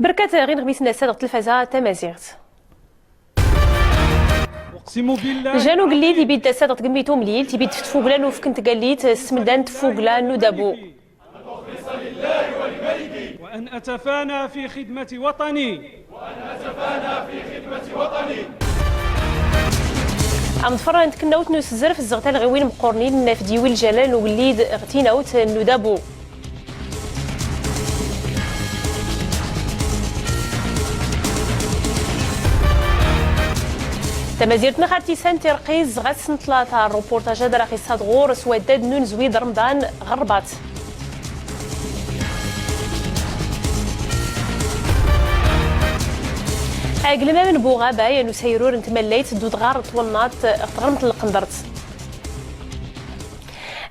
بركات غير نغميسنا السادة التلفزة تمازيغت جانو قليل يبيد السادة تقميتو مليل تبيد تفوقلان وفكنت قليت سمدان تفوقلان ودابو وأن أتفانى في خدمة وطني عم تفرن كناوت نوس الزرف الزغتال غوين مقورنين في ديويل جلال وقليد غتيناوت ندابو تمازيرتنا خارتي سان ترقيز غسن ثلاثة الروبورتاج هذا راخي صادغور سواداد نون زويد رمضان غربات قبل ما من بوغابا ينو سيرور نتمليت دود غار طولنات غرمت القندرت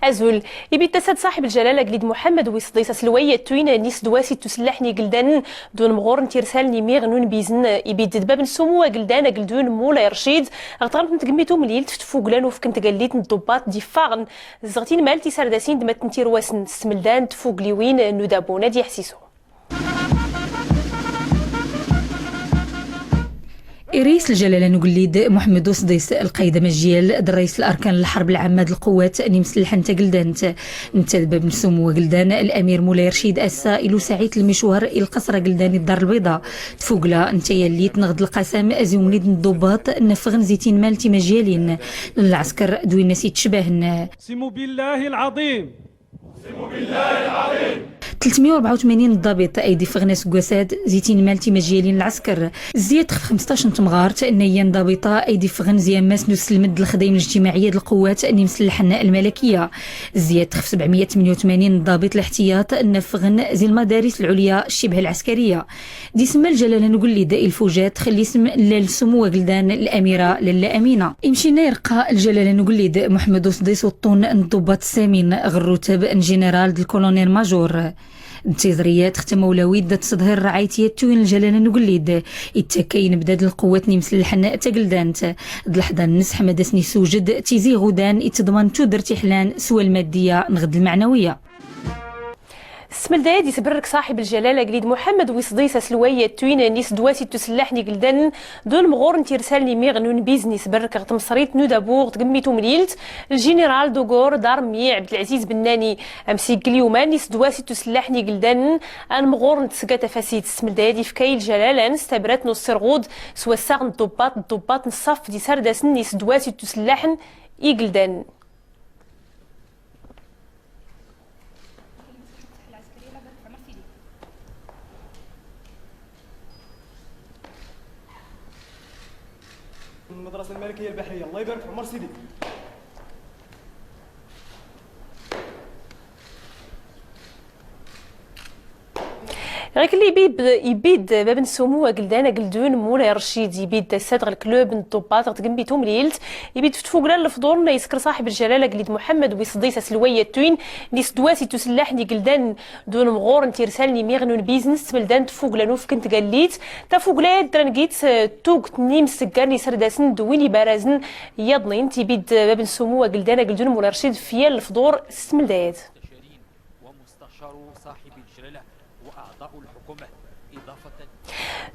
أزول يبي تسد صاحب الجلالة قليد محمد ويصديس سلوية توين نيس دواسي تسلحني قلدان دون مغور تيرسالني ميغنون بيزن يبي دباب نسومو قلدان قلدون مولا رشيد غتغرب نتقميتو مليل تفوقلان وفكنت قليت نضباط دفاغن زغتين مالتي سرداسين دمت نتير واسن سملدان تفوق ليوين ندابو نادي حسيسو رئيس الجلالة نقليد محمد وصديس القايدة مجيال الرئيس الأركان الحرب العامة القوات نمسلحن تقلدانت نتدبب نسوم وقلدان الأمير مولاي رشيد السائل سعيد المشوار القصر قلدان الدار البيضاء تفوقلا نتايا اللي تنغض القسام أزيونيد الضباط نفغن زيتين مالتي مجيالين العسكر دوين نسيت شباهن سمو بالله العظيم 384 ضابط ايدي فغناس قواساد زيتين مالتي مجيالين العسكر زياد 15 تمغارت انيان ضابطه ايدي فغن زيان ماس نوس المد الخدايم الاجتماعيه القوات اني مسلحن الملكيه زياد 788 ضابط الاحتياط نفغن زي المدارس العليا الشبه العسكريه دي سما الجلاله نقول لي داء الفوجات خلي اسم للسمو وقلدان الاميره لاله امينه يمشينا يرقى الجلاله نقول لي محمد وصديس والطون الضباط السامين غروتب انجنرال الكولونيل ماجور التيزريات ختم مولويد تصدهر رعايتية توين الجلالة نقليد التكاين بداد القوات نمسلحن تقلدانت اللحظة النس حمد سني سوجد تيزي غودان يتضمن تودر تحلان سوى المادية نغد المعنوية السملداد يسبرك صاحب الجلاله قليد محمد ويصديس سلويه توين نيس دواسي تسلحني قلدان دون مغور نتيرسالني ميغنون بيزني سبرك غتمصريت نودابوغ تقميتو مليلت الجنرال دوغور دار مي عبد العزيز بناني امسي اليوم نيس دواسي تسلحني قلدان ان مغور نتسقى تفاسيت السملداد يفكاي الجلاله نستبرات نص سرغود سوا الساغ الضباط نصف دي سرداس نيس دواسي تسلحن يقلدان المدرسة الملكية البحرية الله يبارك في عمر سيدي غير اللي يبيد باب نسومو قلدانا قلدون مولاي رشيد يبيد السادغ الكلوب نطوبات تقنبيتو مليلت يبيد فتفوقنا الفضول يسكر صاحب الجلاله قليد محمد ويصديس سلويه توين نيس دواسي تسلحني قلدان دون مغور نتيرسالني ميغنون بيزنس بلدان تفوق لنوف كنت قليت تفوق لا درنقيت توق نيم سكرني سرداسن دويني بارازن يضنين تيبيد باب نسومو قلدانا قلدون مولاي رشيد فيا الفضور سملدايات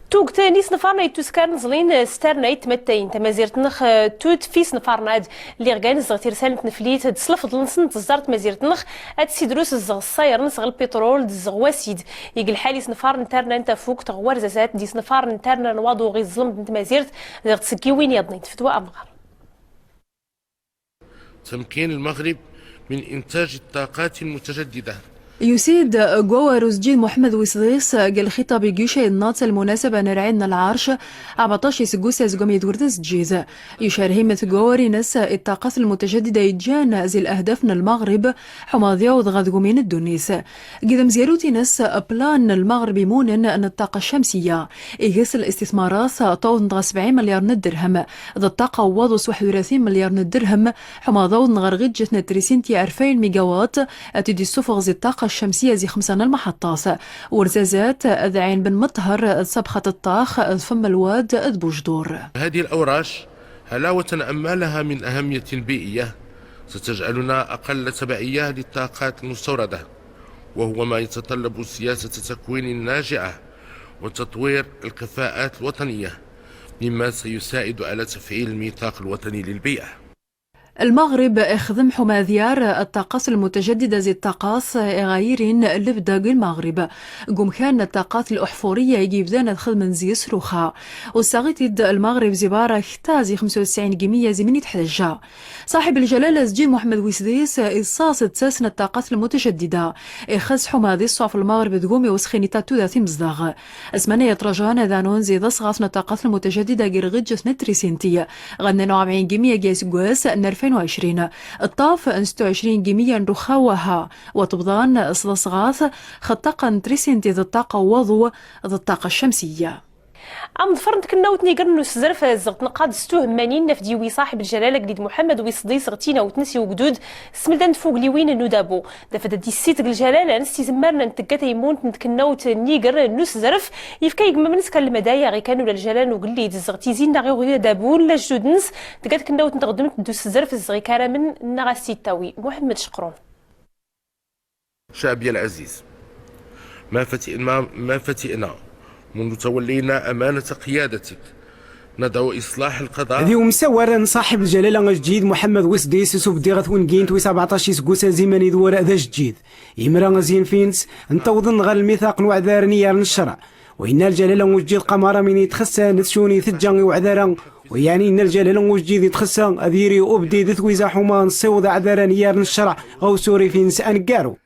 توك تاني سنفارنا يتوسكار نزلين ستارنا يتمتين تمازيرت نخ توت في سنفارناد اللي غان زغتير سالت نفليت تسلف لنسن تزارت مازيرت نخ سيدروس الزغ الصاير نسغ البترول الزغواسيد يقل حالي سنفار نتارنا انت فوق تغوار زازات دي سنفار نتارنا نواضو غي الظلم بنت مازيرت زغ تسكي وين يضني تفتوى أمغار تمكين المغرب من إنتاج الطاقات المتجددة. يسيد قوة رزجين محمد وصديس قال خطاب جيشة الناط المناسبة نرعين العرش 14 سجوسة زقومي دوردس جيزة يشارهيمة قوة ناس الطاقات المتجددة يجان زي الأهداف المغرب حماضية وضغادقومين الدونيس قدم زياروتي ناس بلان المغرب مونن أن الطاقة الشمسية إيجاس الاستثمارات طوض 70 مليار درهم ذا الطاقة ووضوس 31 مليار درهم حماضة وضغرغيت جتنا تريسينتي 2000 ميجاوات أتدي السفغ زي الطاقة الشمسية زي 5 المحطات ورزازات ذعين بن مطهر صبخة الطاخ فم الواد بوجدور. هذه الأوراش علاوة عما لها من أهمية بيئية ستجعلنا أقل تبعية للطاقات المستوردة وهو ما يتطلب سياسة تكوين ناجعة وتطوير الكفاءات الوطنية مما سيساعد على تفعيل الميثاق الوطني للبيئة. المغرب اخذم حماذيار الطاقات المتجددة زي الطاقات غايرين لبدا المغرب قم كان الطاقات الأحفورية يجي بدانا خدمة زي صاروخا وساغيتد المغرب زبارة اختازي 95 قيمية زي من يتحدجا صاحب الجلالة سجين محمد ويسديس إصاص تساسنا الطاقات المتجددة إخز حماذي الصوف المغرب تقومي وسخيني تاتو ذاتي مزداغ اسمانية يترجان ذانون زي ضصغاتنا الطاقات المتجددة قرغج نتريسينتي غنى 40 قيمية جيس قواس 2020 الطاف 26 قيميا رخاوها وتبضان صغاث خطقا تريسنتي ذا الطاقة وضو ذا الطاقة الشمسية. عم ظفرنت كناوتني قرنو سزرف زغت نقاد ستوهم مانين نفديوي صاحب الجلاله قليد محمد ويصدي صغتينا وتنسي وقدود سملدان فوق لي وين انو دابو دافا دي السيت الجلاله نستي زمرنا نتكات يمون نتكناوت نيقر نوس زرف يفكا يقما منسك المدايا غي كانوا للجلال وقليد زغتي زين غي دابو لا جدود نس تكات كناوت نتقدم ندوس زرف زغي كارامن نغاسي تاوي محمد شقرون. شعبي العزيز، ما فتئنا منذ تولينا أمانة قيادتك ندعو إصلاح القضاء. اليوم مسورا صاحب الجلالة الجديد محمد ويسديس سوبدي غثون كينت وي 17 سكوسا زيماني دوار ذا جديد يمرا زين فينس نتوضن غير الميثاق وعذار نيار الشرع وإن الجلالة وجديد قمارة من يتخسى نتشوني ثجان وعذارا ويعني إن الجلالة وجديد يتخسى أذيري وأبدي ذثويزا حمان صوض عذار نيار الشرع أو سوري فينس أنقارو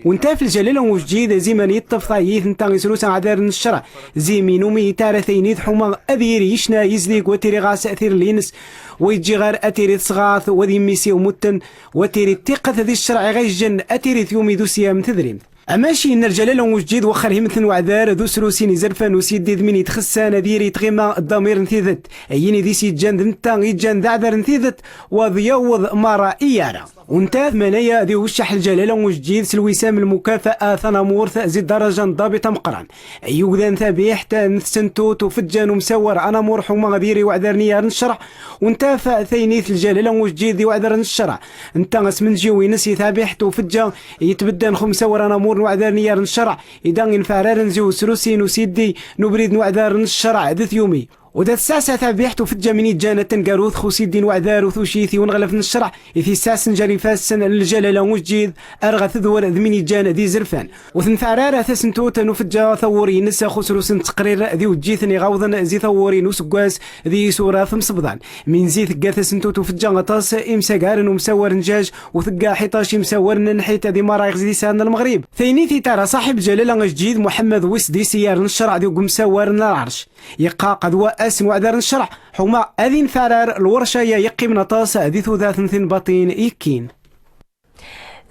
وانت في الجلالة وجديد زيمان يتفضايث نتا يسروس عذار الشرع زي مينومي تارثين حما أذيري يشنا يزليق وتيري غاس أثير لينس ويجي غير أتيري صغاث وذي ميسي ومتن وتيري التقة ذي الشرع غيجن أتيري ثيومي دوسيا متذرين أماشي إن الجلالة وجديد وخر مثل وعذار ذو سروسيني زرفان وسيدي ذمين يتخسى نذيري تغيما الضمير نثيذت أيني ذي سيجان ذنتا يجان ذا عذر نثيذت وضيوض مارا إيارا وانتاث منايا ذي وشح الجلالة وجديد سلويسام المكافأة ثنامورث زي درجة ضابطة مقران أيو ذا ثابي حتى نثسنتوت وفجان ومسور أنا مرحو مغذيري وعذر نيار نشرح وانتاف ثينيث الجلالة وجديد ذي وعذر نشرح انتا اسمن جيوي نسي ثابي حتى وفجان يتبدان خمسور أنا مور نوعذار نيار نشرع إذا نفعرار نزيو سروسين وسيدي نبريد نوعذار نشرع ذات يومي وذا الساسة ثابيحتو في الجاميني جانا تنقاروث خوسيدين وعذار وثوشيثي ونغلف نشرع إثي الساس نجاري فاسن الجلالة وجديد أرغى ثذور ذميني جانا ذي زرفان وثنفعرار ثسنتوتا نفجا ثوري نسا خسروسن تقرير ذي وجيثني غوضن زي ثوري نسقواس ذي سورة ثمصبضان من زي ثقا ثسنتوتو في الجانغطاس إمساقارن ومسور نجاج وثقا حيطاشي مسور نحيت ذي مرايغ زي سان المغرب ثينيثي ترى صاحب جلالة جديد محمد ويسدي سيار نشرع ذي ومسور العرش يقا قدوة اسم وعذر نشرح حما اذين فرار الورشة يقيم نطاس ذي ثوذات ثن باطين يكين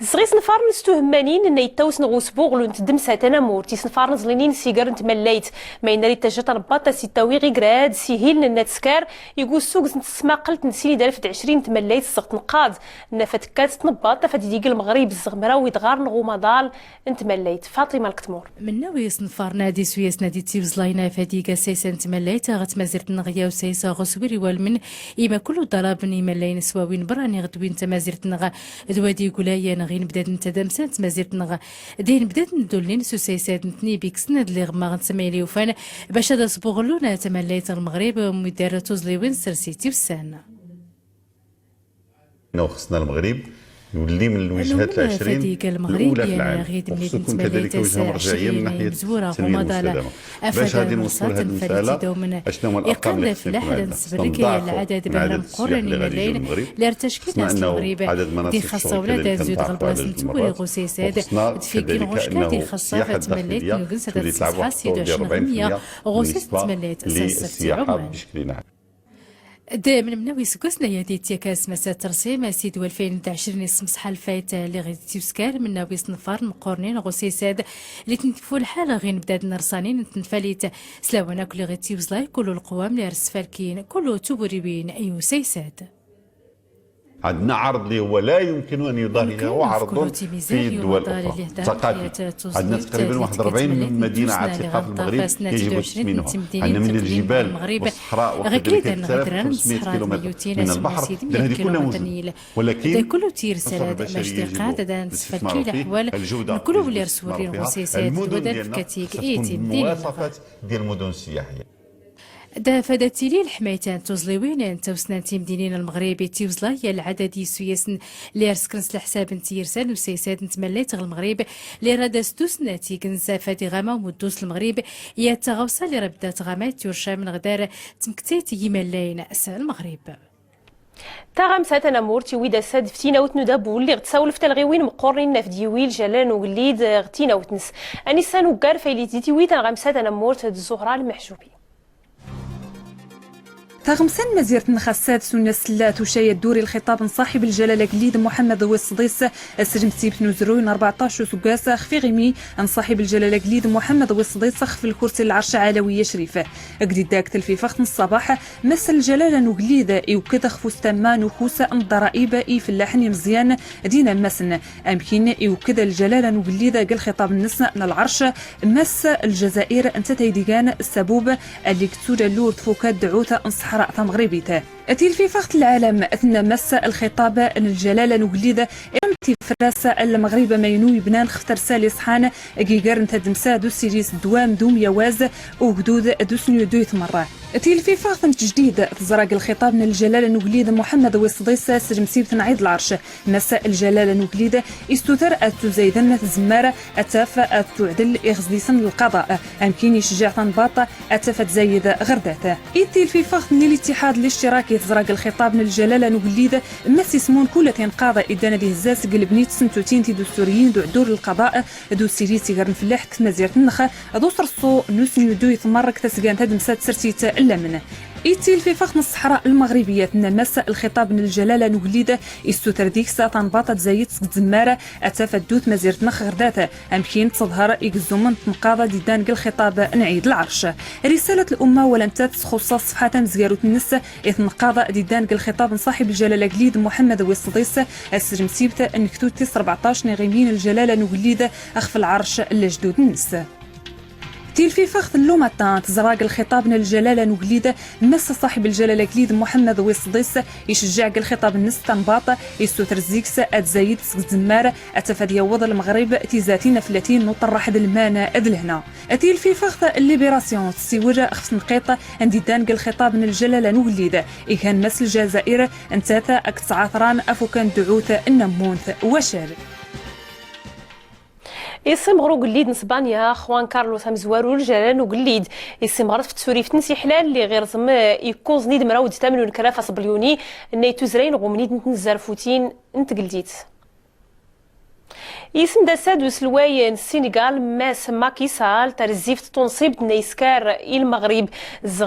زغيس نفارن ستوهمانين ان يتوس نغوس بوغلو نتدم ساتنا مور تيس نفارن زلينين سيجار نتمليت ما يناري تجات رباطة سيتاوي غي قراد سيهيل نتسكار يقول سوق نتسمع قلت نسيني دالف 20 تمليت الزغط نقاد نفتكات تنباطة فديق المغرب الزغمرا ويتغار نغو مضال نتمليت فاطمة الكتمور من ناويس نفار نادي سويس نادي تيفز لاينا فديقة سيسا نتمليت غتمازرت نغيا وسيسا غسوري والمن إما كل ضرابني ملاين سواوين براني غدوين تمازرت نغا دوادي قلايا غين بدات نتدمسات مازيرت نغا دين بدات ندولين سوسيسات نتني بيكسند اللي غما غنسمي لي وفان باش هذا صبوغلونا تمليت المغرب ومدار توزليوين سرسيتي وسانا خصنا المغرب يولي من الوجهات العشرين الأولى في العالم وخصو يكون كذلك وجهة مرجعية من ناحية التنمية المستدامة باش غادي نوصلوا لهذه المسألة أشنو هما الأرقام اللي خصنا نكون عندنا خصنا نضاعفوا من عدد السياح اللي غادي يجيو للمغرب خصنا أنه عدد مناصب الشغل كذلك كنضاعفوا عدد المرات وخصنا كذلك أنه السياحة الداخلية تولي تلعب واحد الدور ديال 40% بالنسبة للسياحة بشكل عام. من مناوي سكوسنا يدي تيكاس مسا ترسيم سيد 2020 يسمح الفايت اللي غادي تيسكار من ناوي صنفار مقورنين غوسيساد اللي تنتفوا الحاله غير نبداد نرسانين تنفاليت سلاوانا كل غادي تيوزلاي كل القوام اللي رسفالكين كل توبريبين ايو سيساد عندنا عرض اللي هو لا يمكن ان يضاهيه هو عرض في الدول الاخرى ثقافي. عندنا تقريبا واحد 40 مدينه عتيقه في المغرب يجب تسمينها. عندنا من الجبال والصحراء وكذلك 3500 كيلومتر من البحر. هذه كلها مزن، ولكن كله تير سلاد مشتقات دان سفكي الاحوال كله بلي رسولين وسياسات ودات كاتيك ايتي مواصفات ديال المدن السياحيه. دا فداتيلي الحمايتان توزليوين توسنانتي مدينين المغربي تيوزلا هي العدد سويسن اللي رسكنس الحساب نتيرسان وسيسات نتمليت المغرب اللي رادس دوس ناتي كنسا فادي غاما ودوس المغرب يا تغوصه اللي ربدات غامات يرشا من غدار تمكتيت يملاين اسا المغرب. تاغم ساتنا مورتي ويدا ساد فتينا وتندابو اللي غتساولف تلغيوين مقرين في ديويل جلان وقليد غتينا وتنس انيسان وكار فايلي تيوي تاغم ساتنا مورت الزهراء المحجوبي. تغمسان مزيرة نخسات سنة سلات وشاية الدوري الخطاب صاحب الجلالة قليد محمد وصديس السجن سيب نوزروين 14 سكاسة خفي غيمي ان صاحب الجلالة قليد محمد وصديس في الكرسي العرش علوية شريفة قديد داك تلفي فخت الصباح مثل الجلالة نقليد يوكد خفوس تمان وخوسة ان ضرائب في اللحن مزيان دينا مسن امكن يوكد الجلالة نقليد قل خطاب النسنا العرش مس الجزائر انت تيديغان السبوب اللي كتود اللور تفوكات دعوته انصحر رأث مغربيته أتيل في فخت العالم أثنى مس الخطاب الجلالة نقليدة امتي فراسة المغرب مينو يبنان خفتر سالي صحان جيجار تدمسا دو سيريس دوام دوم يواز وقدود دوسنيو دويث مرة أتيل في فخت جديد تزرق الخطاب من الجلالة نقليدة محمد وصديس سجم سيب تنعيد العرش مس الجلالة نقليدة استثر أتزايدن زمارة أتاف أتعدل إغزديسن القضاء أمكن يشجع تنباط أتاف تزايد غرداته أتيل في فخت من الاتحاد الاشتراكي تزرق الخطاب من الجلالة نقليدة مس سمون كل تنقاض إدانا دي هزاس قلبنيت سنتوتين تي دستوريين دور القضاء دو سيريتي غير نفلاح كتمازيرة النخا دو صرصو نوسنيو دو يثمرك تسقان تدمسات سرتيت إلا منه إيتيل في فخن الصحراء المغربية نمس الخطاب من الجلالة نقليدة استوتر ديك ساطان باطا زايد زمارة أتافت دوت مزيرة نخ غرداته أمكن تظهر إكزومن تنقاضة ديدان الخطاب نعيد العرش رسالة الأمة ولن تخص صفحة مزيارة النس إثنقاضة ديدان الخطاب صاحب الجلالة قليد محمد وصديس السجم سيبته أنكتو 14 نغيمين الجلالة نقليدة أخف العرش لجدود النس تيل في فخذ اللوماتان تزراق الخطاب من الجلالة نقليدة مس صاحب الجلالة قليد محمد وصديس يشجع الخطاب النس تنباط يستوتر زيكس أتزايد زمارة أتفاد يوض المغرب تيزاتين فلاتين نطرح المانا أدلهنا أتيل في فخذ الليبراسيون تسيورة خفص نقيطة انديدان الخطاب من الجلالة نقليدة إكان مس الجزائر انتاتا أكتسعاثران أفوكان دعوث النمونث وشار يسمغرو قليد نسبانيا خوان كارلوس مزوارو الجلال وقليد يسمغرت في تسوريف تنسي حلال اللي غير زم يكوز نيد مراود تامن الكرافه صبليوني نيتو زرين غومنيد نتنزر فوتين انت قلديت يسم داساد وسلواي السنغال ماس ماكي سال ترزيف تنصيب نيسكار المغرب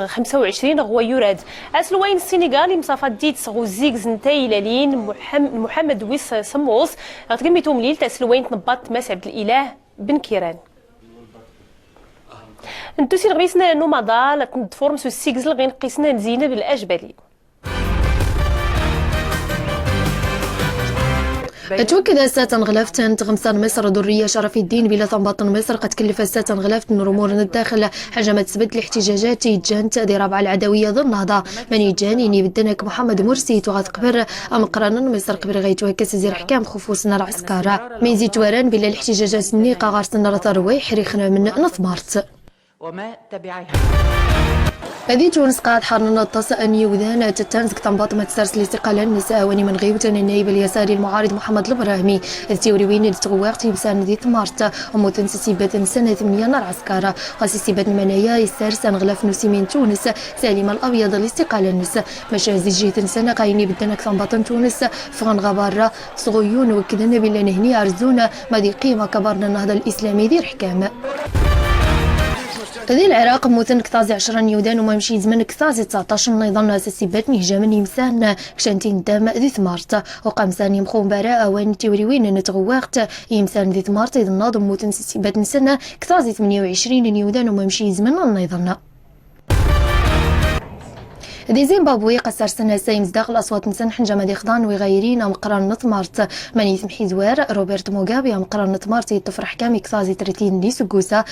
25 غوا يراد اسلواي السنغال مصافات ديت غوزيك زنتاي لالين محمد ويس سموس غتقميتهم ليل تاسلواي تنباط ماس عبد الاله بن كيران انتوسي غبيسنا نومادا تفورمسو السيكزل غين قيسنا زينب الاجبالي توكد السات غلافت تغمسان مصر درية شرف الدين بلا تنباط مصر قد كلف السات غلافت نرمور الداخل حجمت سبت الاحتجاجات جان تأدي رابعة العدوية ضمن هذا من يجاني بدنك محمد مرسي تغاد قبر أم قرانا مصر قبر غيتوها كسزير حكام خفوسنا العسكرة ميزي تواران بلا الاحتجاجات النيقة غارسنا رتروي حريخنا من نثمارت وما تبعها هذه تونس قاعد حرنا التصأني وذانا تتنزك تنباط متسرس لاستقلال النساء وني من غيبتن النائب اليساري المعارض محمد البراهمي التيوريوين التغواقتي بسان ذي تمارت ومتنسسيبات سنة 8 نار عسكرة خاصيسيبات منايا يسارسان غلاف نسيمين تونس سالم الأبيض لاستقلال النساء مشازي جيت سنة قايني بدنك تنباط تونس فغن غبارة صغيون وكذا بلا نهني عرزونا ما دي قيمة كبرنا النهضة الإسلامي ذي الحكام هذه العراق موثن كتازي 10 نيودان وما مشي زمن كتازي 19 نظام اساسيبات نهجام يمسان كشانتين دام ذي ثمارت وقامسان يمخون براء وين تيوريوين نتغواقت يمسان ذي ثمارت اذا الناظم موثن اساسيبات نسنا كتازي 28 نيودان وما مشي زمن النظام دي زيمبابوي قصر سنة سايمز داخل أصوات نسن حنجمة دي خضان وغيرين مقران نطمارت ماني ثمحي زوار روبرت موغابي مقران نطمارت يتفرح كامي كثازي 30 دي سكوسا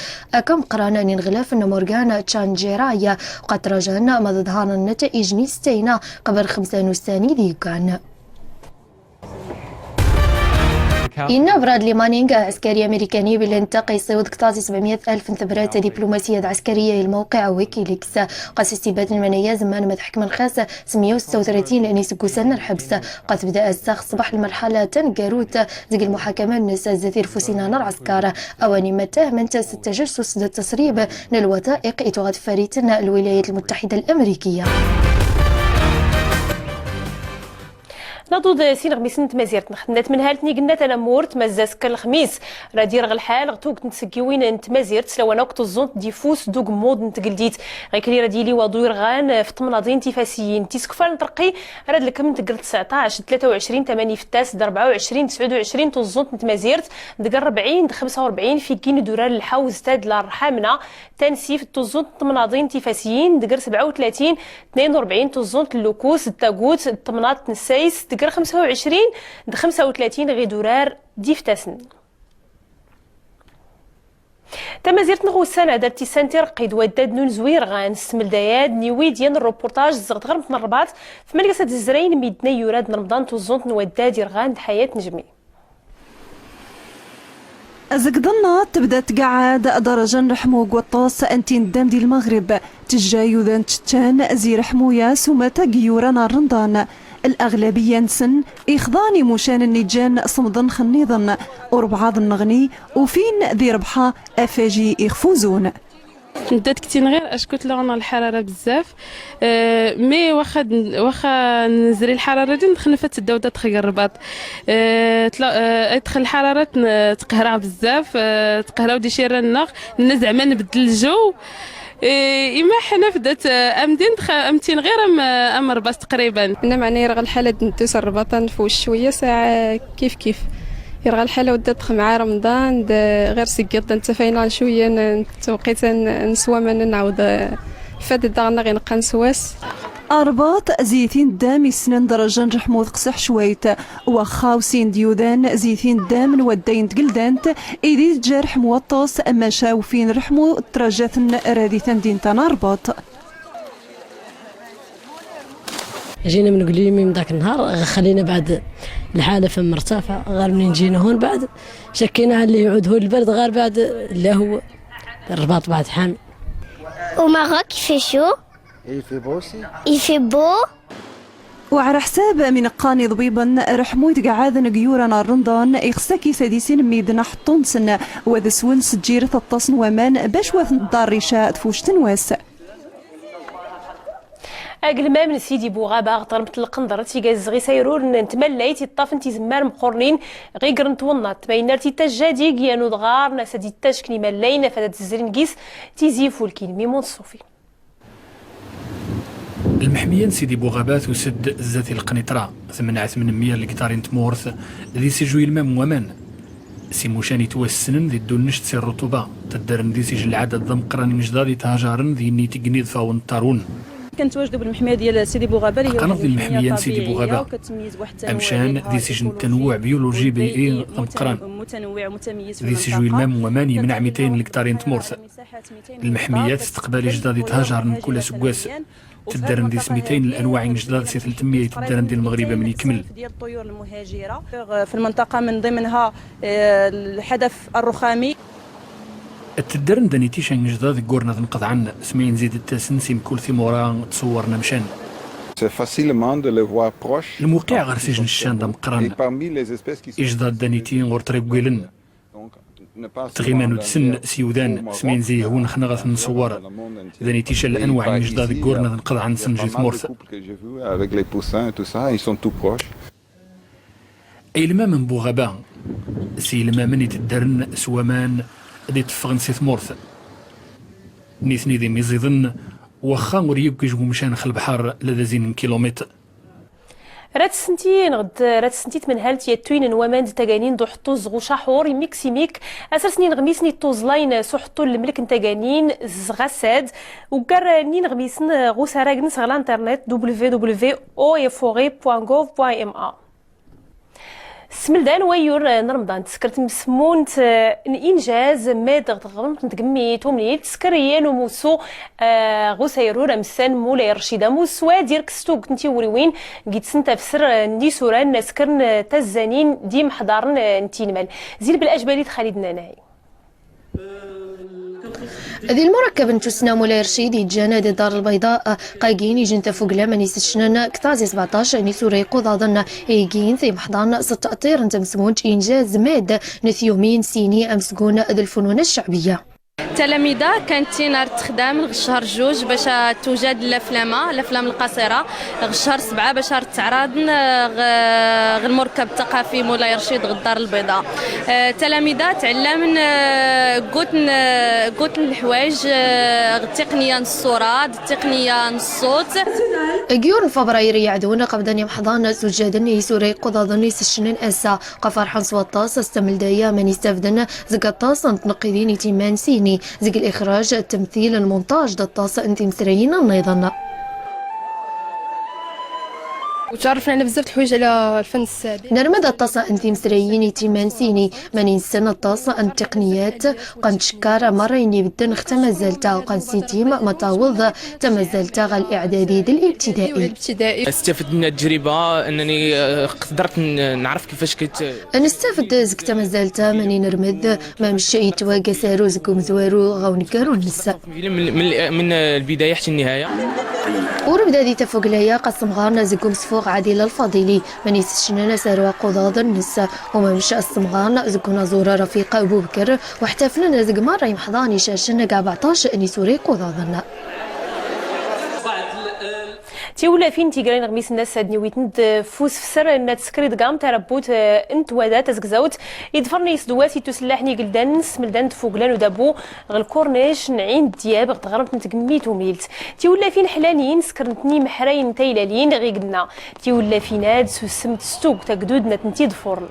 كم قران نغلاف مورغان تشانجيرايا وقد رجعنا مضضهان النتائج نيستينا قبل 5 دي كان إن برادلي مانينغ عسكري أمريكاني بالانتقى يصيد قطاز 700 ألف انتبرات دبلوماسية عسكرية الموقع ويكيليكس قاس استباد المنايا زمان متحكم الخاص 136 لأنيس كوسان الحبس قد بدأ الساخ صباح المرحلة تنقاروت زق المحاكمة الناس الزثير فوسينان العسكر أواني متاه من تجسس التسريب للوثائق إتغاد فريتنا الولايات المتحدة الأمريكية. نضود سين غميسن تمازيرت نخدمات من هالتني قلنا انا مورت مزاز كل الخميس راه دير الحال غتوك نتسكيوين تمازيرت لو انا وقت الزونت ديفوس دوك مود نتقلديت غيكلي راه ديالي ودوير غان في تمناضين تيفاسيين تيسكفال نطرقي راه لكم تقل 19 23 8 فتاس 24 29 الزونت نتمازيرت دقر 40 45 في كين دورار الحوز تاد لارحامنا تنسيف الزونت تمناضين تيفاسيين دقر 37 42 الزونت اللوكوس التاغوت التمناط نسايس دقر 25 د 35 غي دورار ديفتاسن تمازيرت نغو السنة دارتي سنتير قيد وداد نون زوير غان سمل دياد نيوي ديال الروبورتاج زغط غرمت من الرباط في ملقسة الزراين ميدنا يوراد رمضان توزونت نوداد يرغان حياة نجمي أزقدنا تبدا تقعد درجة رحمو قوطاس أنتي ندام ديال المغرب تجا يوذان تشان زي رحمويا سومتا قيوران الرمضان الأغلبية نسن إخضاني مشان النجان صمدن خنيضن وربعاض النغني وفين ذي ربحة أفاجي يخفوزون ندات كتين غير اشكوت لغنا الحراره بزاف مي واخا نزري الحراره دي نخنفت الدوده تخيق الرباط ادخل الحراره تقهرع بزاف تقهراو دي شير النغ زعما نبدل الجو إما حنا بدات امدين امتين غير ام رباط تقريبا انا معني راه الحاله ندوس الرباط نفوش شويه ساعه كيف يرغى الحاله ودات مع رمضان غير سكيط نتفاينا شويه توقيت نسوا من نعاود فاد داغنا غير نبقى نسواس أرباط زيتين دام السنان درجة رحمو قصح شويت وخاوسين ديودان زيتين دام ودين تقلدانت إذي جرح موطوس أما شاوفين رحمو ترجاثن راديثا دين تنربط جينا من قليمي من ذاك النهار خلينا بعد الحالة فم مرتفعة غير منين جينا هون بعد شكينا على اللي يعود هو البرد غير بعد اللي هو الرباط بعد حامي وماروك في شو؟ يفي بو وعلى حساب من قاني ضبيبا رحمو يتقعاذن قيورنا الرمضان يخسكي سادسين ميدنا حطون سنة وذا سول سجيرة التصن ومان باش وثن الدار رشاء تفوش تنواس اقل ما من سيدي بوغابا غطرمت القنضر تيغاز غي سيرور نتمليت يطافن تيزمار مقرنين غي قرنت ونط بينار تاجادي كيانو دغار ناس دي تاشكني مالين فدات الزرين كيس تيزيفو الكين ميمون الصوفي المحمية سيدي بوغابات وسد الزاتي القنيطرة 800 لقطارين تمورث ذي سجوي المام ومان سيموشاني توسنن ذي الدونش تسير رطوبة تدرن ذي سجل العدد ضم قراني مجدادي تهاجرن ذي نيتي قنيض فاون طارون كنتواجدوا بالمحميه ديال سيدي بوغابا اللي هي قناه المحميه سيدي بوغابا امشان ذي سجن تنوع بيولوجي بيئي مقران متنوع متميز ذي سجوي المام ومان يمنع 200 لكتارين تمورث المحميات استقبال جداد تهاجر من كل سكواس تدرن ذي 200 الانواع جداد سي 300 تدرن ديال المغرب من يكمل ديال الطيور المهاجره في المنطقه من ضمنها الحدث الرخامي التدرن دانيتيشان جداد كورنا تنقض عن سمين زيد التاسن سيم كل ثمورا تصورنا مشان الموقع غير سجن الشان دا مقران إجداد دانيتين غور طريب قويلن تغيمان ودسن سيودان سمين زي هون خنغة نصور دانيتيشان الأنواع جداد كورنا تنقض عن سن جيت مورث أي لما من بوغابا سي لما من يتدرن سوامان دي تفغن سيث مورث نيثني ذي ميزيضن وخا وريب كيجو مشان خل البحر لدى زين كيلومتر رات سنتي تمنهالت يتوين نوامان تاغانين دو حطو زغو شاحور ميك اسر سنين غميسني توزلاين سو حطو الملك نتاغانين زغاساد وكار نين غميسن غو سراغن على الانترنت www.oefore.gov.ma. سملدان ويور رمضان تسكرت مسمونت انجاز ماد غرمت نتقمي تومنيت تسكريان وموسو غوسيرو رمسان مولاي رشيده موسوا ديرك ستوك نتي وريوين قيت سنت فسر ندي سوران سكرن تزانين ديم حضارن نتي نمال زيل بالاجبالي خالد ناناي. هذه المركب نتوسنا مولاي رشيد يجانا دي الدار البيضاء قايقين يجن فوق لا ماني سشنن كتازي 17 ني سوري قضاضن يجين في محضان 6 اطير انت مسمونج انجاز ماد نثيومين سيني امسكون ذي الفنون الشعبيه. تلاميذة كانت نهار تخدم الشهر 2 باش توجد الافلام القصيره الشهر 7 باش تعرض المركب الثقافي مولاي رشيد الدار البيضاء. تلاميذة تعلم قوت الحوايج التقنيه الصوره التقنيه الصوت. جيون فبراير يعدون قبضني محضان سجادني سوري قضاضني سشنن اسا قفرحان صوطاس استمل دايا من يستفدن زقطاس نتنقذيني تيمان سيني زق الإخراج التمثيل المونتاج دطاسة انتي مسريين النيضان. وتعرفنا على بزاف الحوايج على الفن السابق. نرمد الطاسة انتي مسريين تيمانسيني ماني نسن الطاسة التقنيات قنشكار مرين يبدن ختم زلتا وقنسيتيم مطاوض تمزلتا غا الإعدادي الابتدائي. استفدت من التجربة انني قدرت نعرف كيفاش نستفد زك تمزلتا ماني نرمد ما مشي يتواقع سارو زكو مزوارو غاونكارو نسا من البداية حتى النهاية. وربدا دي تفوق ليا قسم غارنا زكو مسفوق عادل الفضيلي ماني سشننا ساروا قضاض النسا وما مشى الصمغان زكو نزورة رفيقة أبو بكر واحتفلنا زق مرة يمحضاني شاشنا كاع 14 اني سوري قضاضنا. تيولا فين تيقرين غميس الناس هاد نيويتند فوس فسر ان تسكريد قام تربوت انت ودا تزكزاوت يدفرني يسدواتي تسلحني قلدان سملدان تفوقلان ودابو غالكورنيش نعين دياب غتغرب نتقميت وميلت تيولا فين حلالين سكرنتني محراين تايلالين غي قلنا تيولا فين هاد سمت ستوك تاكدودنا تنتي دفورن.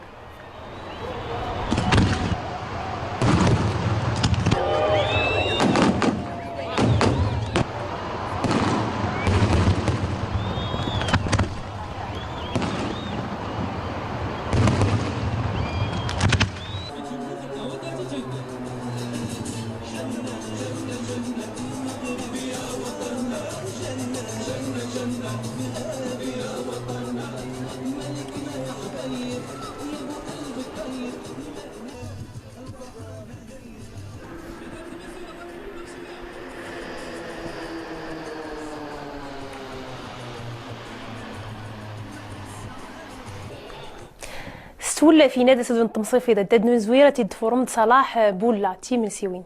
تولى في نادي سدون التمصيفي ضد نزويره تدفورم صلاح بولا تيم نسيوين.